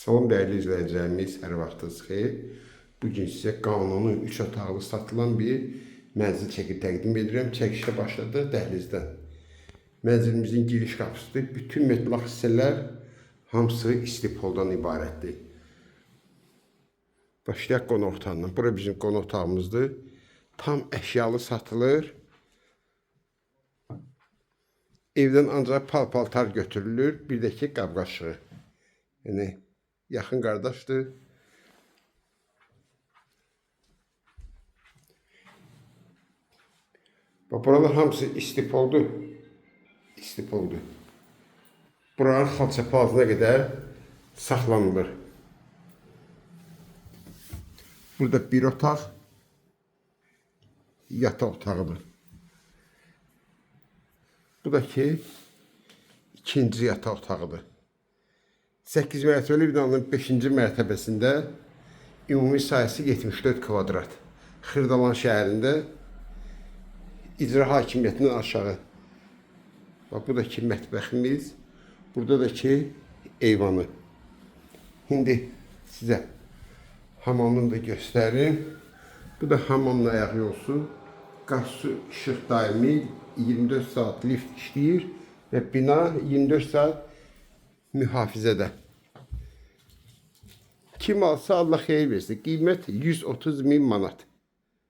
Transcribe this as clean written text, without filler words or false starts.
Salam değerli izləyicilərimiz, hər vaxtınız xeyir. Bugün sizə Qanuni 3 otaqlı satılan bir mənzil çəkib təqdim edirəm. Çəkişə başladı dəhlizdən. Mənzilimizin giriş qapısıdır. Bütün metal hissələr hamısı istipoldan ibarətdir. Başlayaq qonaq otağından. Bura bizim qonaq otağımızdır. Tam əşyalı satılır. Evdən ancaq pal-paltar götürülür. Bir də ki, qab-qaşığı. Yəni, yaxın qardaşdır. Buralar hamısı istipoldur. İstipoldur. Buranın xalça palazına qədər saxlanılır. Burada bir otaq, yataq otağıdır. Bu da ki, ikinci yataq otağıdır. 8 mərtəbəli binanın 5-ci mərtəbəsində ümumi sayısı 74 kvadrat. Xırdalan şəhərində icra hakimiyyətindən aşağı. Bax, bu da ki, mətbəximiz. Burada da ki, eyvanı. İndi sizə hamamını da göstərim. Bu da hamamın ayaq yolsu. Qaz, su, işıq daimi 24 saat lift işləyir və bina 24 saat mühafizədə. Kim alsa Allah xeyir versin. Qiymət 130.000 manat.